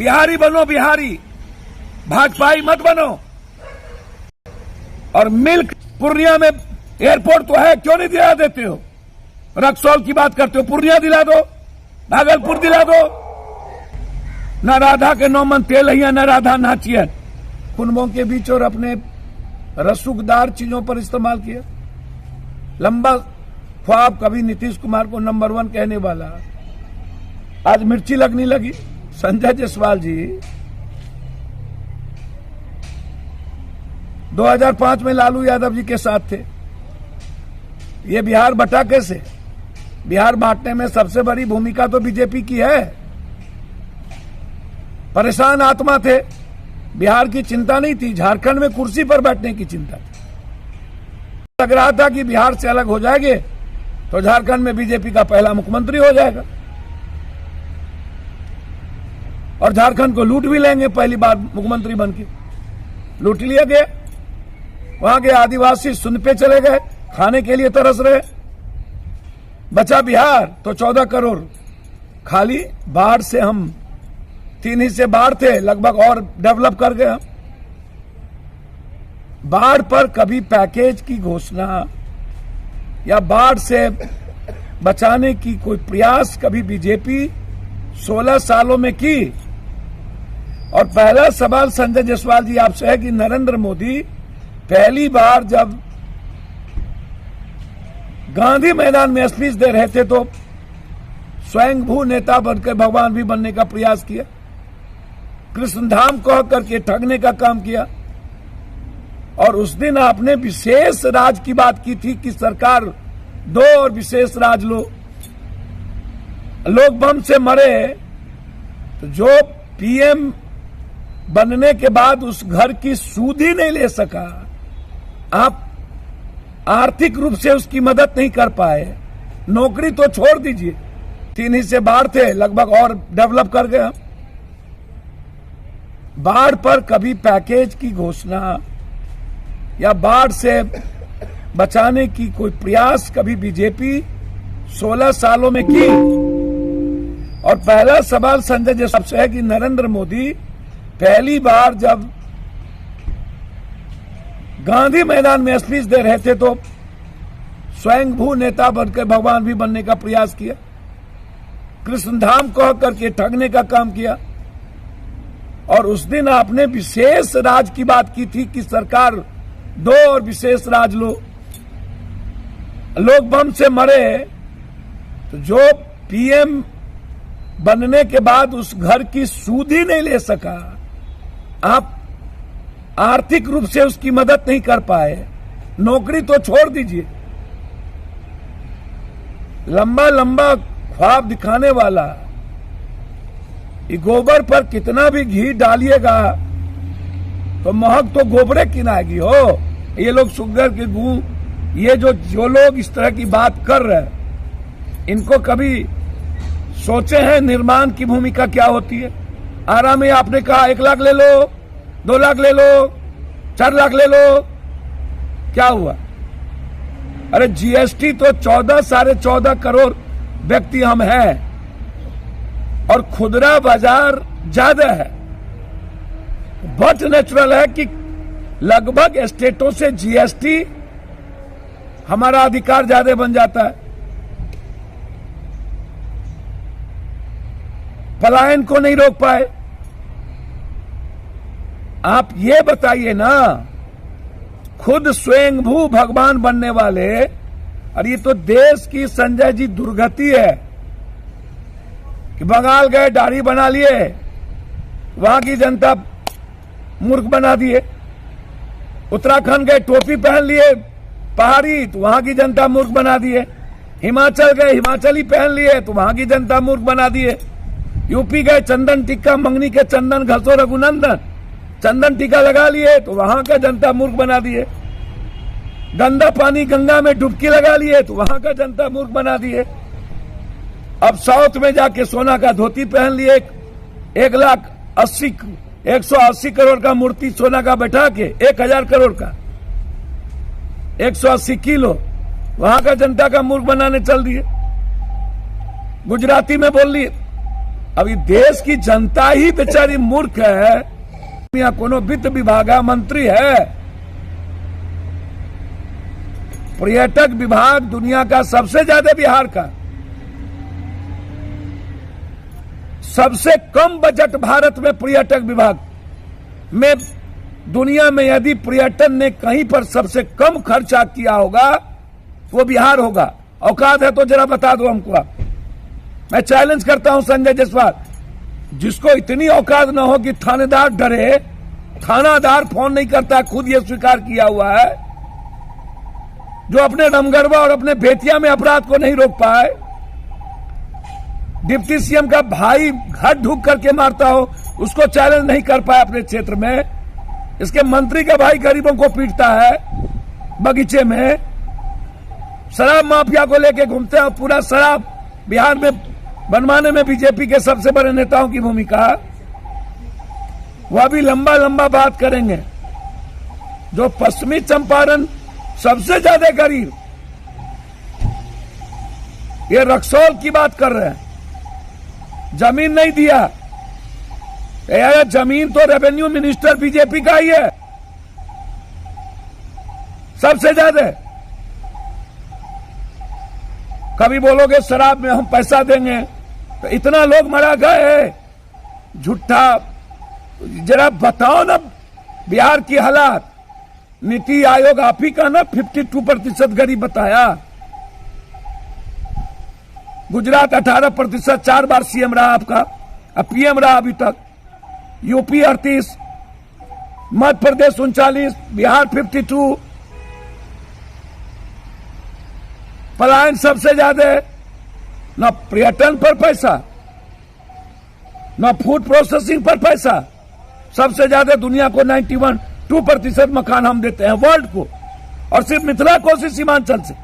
बिहारी बनो, बिहारी, भाजपाई मत बनो। और मिल्क पूर्णिया में एयरपोर्ट तो है, क्यों नहीं दिला देते हो? रक्सौल की बात करते हो, पूर्णिया दिला दो, भागलपुर दिला दो। न राधा के नौमन तेलहिया, न राधा नाचियन, कुनबों के बीच और अपने रसूखदार चीजों पर इस्तेमाल किया। लंबा ख्वाब कभी नीतीश कुमार को नंबर 1 कहने वाला, आज मिर्ची लगने लगी। संजय जायसवाल जी 2005 में लालू यादव जी के साथ थे। ये बिहार बटा कैसे? बिहार बांटने में सबसे बड़ी भूमिका तो बीजेपी की है। परेशान आत्मा थे, बिहार की चिंता नहीं थी, झारखंड में कुर्सी पर बैठने की चिंता थी। लग रहा था कि बिहार से अलग हो जाएंगे तो झारखंड में बीजेपी का पहला मुख्यमंत्री हो जाएगा और झारखंड को लूट भी लेंगे। पहली बार मुख्यमंत्री बनके लूट लिया गया। वहां के आदिवासी सुन पे चले गए, खाने के लिए तरस रहे। बचा बिहार तो 14 करोड़ खाली बाढ़ से, हम 3 हिस्से बाढ़ थे लगभग, और डेवलप कर गए। बाढ़ पर कभी पैकेज की घोषणा या बाढ़ से बचाने की कोई प्रयास कभी बीजेपी 16 सालों में की? और पहला सवाल संजय जायसवाल जी आपसे है कि नरेंद्र मोदी पहली बार जब गांधी मैदान में स्पीच दे रहे थे तो स्वयंभू नेता बनकर भगवान भी बनने का प्रयास किया, कृष्णधाम कह करके ठगने का काम किया। और उस दिन आपने विशेष राज की बात की थी कि सरकार दो और विशेष राज लो। लोग बम से मरे तो जो पीएम बनने के बाद उस घर की सूद ही नहीं ले सका, आप आर्थिक रूप से उसकी मदद नहीं कर पाए। नौकरी तो छोड़ दीजिए, 3 हिस्से बाढ़ थे लगभग, और डेवलप कर गए। बाढ़ पर कभी पैकेज की घोषणा या बाढ़ से बचाने की कोई प्रयास कभी बीजेपी 16 सालों में की? और पहला सवाल संजय जायसवाल से है कि नरेंद्र मोदी पहली बार जब गांधी मैदान में स्पीच दे रहे थे तो स्वयंभू नेता बनकर भगवान भी बनने का प्रयास किया, कृष्णधाम कह करके ठगने का काम किया। और उस दिन आपने विशेष राज की बात की थी कि सरकार दो और विशेष राज लो। लोग बम से मरे तो जो पीएम बनने के बाद उस घर की सूद ही नहीं ले सका, आप आर्थिक रूप से उसकी मदद नहीं कर पाए। नौकरी तो छोड़ दीजिए, लंबा लंबा ख्वाब दिखाने वाला, ये गोबर पर कितना भी घी डालिएगा तो महक तो गोबरे की ना आएगी हो। ये लोग शुगर के गू, ये जो लोग इस तरह की बात कर रहे हैं, इनको कभी सोचे हैं निर्माण की भूमिका क्या होती है? आराम में आपने कहा 1 लाख ले लो, 2 लाख ले लो, 4 लाख ले लो, क्या हुआ? अरे जीएसटी तो 14 साढ़े 14 करोड़ व्यक्ति हम हैं और खुदरा बाजार ज्यादा है। बट नेचुरल है कि लगभग स्टेटों से जीएसटी हमारा अधिकार ज्यादा बन जाता है। पलायन को नहीं रोक पाए। आप ये बताइए ना, खुद स्वयंभू भगवान बनने वाले, और ये तो देश की संजय जी दुर्गति है कि बंगाल गए दाढ़ी बना लिए, वहां की जनता मूर्ख बना दिए। उत्तराखंड गए टोपी पहन लिए पहाड़ी, तो वहां की जनता मूर्ख बना दिए। हिमाचल गए हिमाचली पहन लिए तो वहां की जनता मूर्ख बना दिए। यूपी गए चंदन टिक्का मंगनी के चंदन घसो रघुनंदन, चंदन टीका लगा लिए तो वहां का जनता मूर्ख बना दिए। गंदा पानी गंगा में डुबकी लगा लिए तो वहां का जनता मूर्ख बना दिए। अब साउथ में जाके सोना का धोती पहन लिए, 180 करोड़ का मूर्ति सोना का बैठा के, 1000 करोड़ का 180 किलो, वहां का जनता का मूर्ख बनाने चल दिए। गुजराती में बोल लिए, अभी देश की जनता ही बेचारी मूर्ख है। यहाँ कोनो वित्त विभाग मंत्री है। पर्यटक विभाग दुनिया का सबसे ज्यादा, बिहार का सबसे कम बजट भारत में पर्यटक विभाग में। दुनिया में यदि पर्यटन ने कहीं पर सबसे कम खर्चा किया होगा वो बिहार होगा। औकात है तो जरा बता दो हमको आप। मैं चैलेंज करता हूं संजय जायसवाल, जिसको इतनी औकात न हो कि थानेदार डरे, थानादार फोन नहीं करता, खुद ये स्वीकार किया हुआ है, जो अपने रमगढ़वा और अपने बेतिया में अपराध को नहीं रोक पाए, डिप्टी सीएम का भाई घर ढूक करके मारता हो, उसको चैलेंज नहीं कर पाए अपने क्षेत्र में, इसके मंत्री का भाई गरीबों को पीटता है बगीचे में, शराब माफिया को लेके घूमते हैं, पूरा शराब बिहार में बनवाने में बीजेपी के सबसे बड़े नेताओं की भूमिका। वह भी लंबा लंबा बात करेंगे। जो पश्चिमी चंपारण सबसे ज्यादा गरीब, ये रक्सौल की बात कर रहे हैं, जमीन नहीं दिया। यार जमीन तो रेवेन्यू मिनिस्टर बीजेपी का ही है सबसे ज्यादा। कभी बोलोगे शराब में हम पैसा देंगे, तो इतना लोग मरा गए, झूठा। जरा बताओ ना बिहार की हालात। नीति आयोग आप ही का ना 52% गरीब बताया। गुजरात 18%, 4 बार सीएम रहा आपका, अब पीएम रहा अभी तक। यूपी 38, मध्य प्रदेश 39, बिहार 52। पलायन सबसे ज्यादा, न पर्यटन पर पैसा, न फूड प्रोसेसिंग पर पैसा। सबसे ज्यादा दुनिया को 91% मकान हम देते हैं वर्ल्ड को, और सिर्फ मिथिला कोसी सीमांचल से।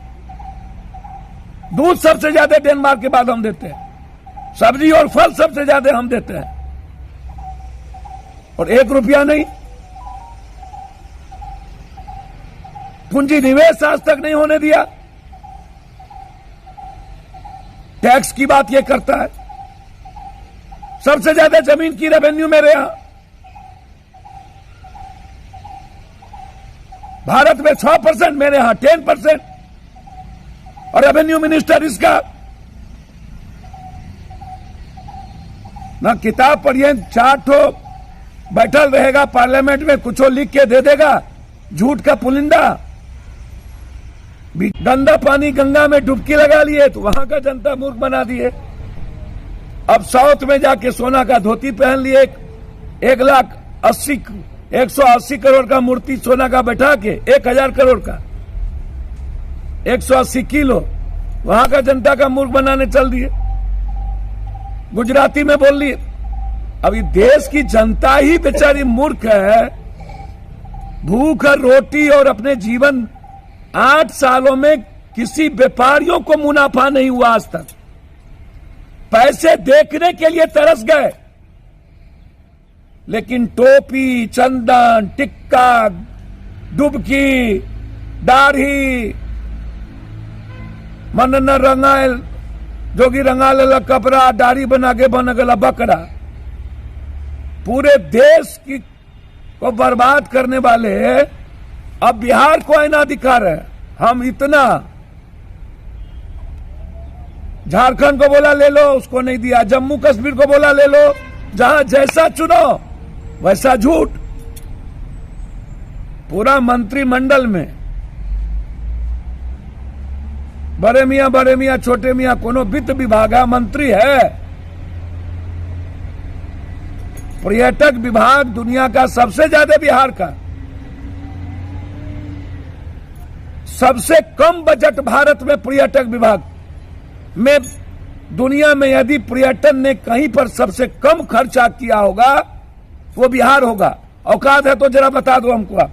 दूध सबसे ज्यादा डेनमार्क के बाद हम देते हैं, सब्जी और फल सबसे ज्यादा हम देते हैं, और 1 रुपया नहीं। पूंजी निवेश आज तक नहीं होने दिया। टैक्स की बात यह करता है। सबसे ज्यादा जमीन की रेवेन्यू मेरे यहां भारत में 6%, मेरे यहां 10%, और रेवेन्यू मिनिस्टर इसका ना किताब पढ़िए, 4 ठो बैठल रहेगा पार्लियामेंट में, कुछो लिख के दे देगा, झूठ का पुलिंदा। गंदा पानी गंगा में डुबकी लगा लिए तो वहां का जनता मूर्ख बना दिए। अब साउथ में जाके सोना का धोती पहन लिए, 180 करोड़ का मूर्ति सोना का बैठा के, 1000 करोड़ का 180 किलो, वहां का जनता का मूर्ख बनाने चल दिए। गुजराती में बोल लिए। अभी देश की जनता ही बेचारी मूर्ख है। भूख और रोटी और अपने जीवन 8 सालों में किसी व्यापारियों को मुनाफा नहीं हुआ आज तक। पैसे देखने के लिए तरस गए, लेकिन टोपी, चंदन, टिक्का, डुबकी, दाढ़ी, मन न रंगायल जोगी रंगा लेला कपड़ा, दाढ़ी बना के बन गला बकरा। पूरे देश की को बर्बाद करने वाले अब बिहार को आईना दिखा रहे। हम इतना झारखंड को बोला ले लो, उसको नहीं दिया। जम्मू कश्मीर को बोला ले लो, जहां जैसा चुनो वैसा झूठ। पूरा मंत्रिमंडल में बड़े मियां छोटे मियां कोनो वित्त विभाग मंत्री है। पर्यटक विभाग दुनिया का सबसे ज्यादा, बिहार का सबसे कम बजट भारत में पर्यटक विभाग में। दुनिया में यदि पर्यटन ने कहीं पर सबसे कम खर्चा किया होगा वो बिहार होगा। औकात है तो जरा बता दो हमको आप।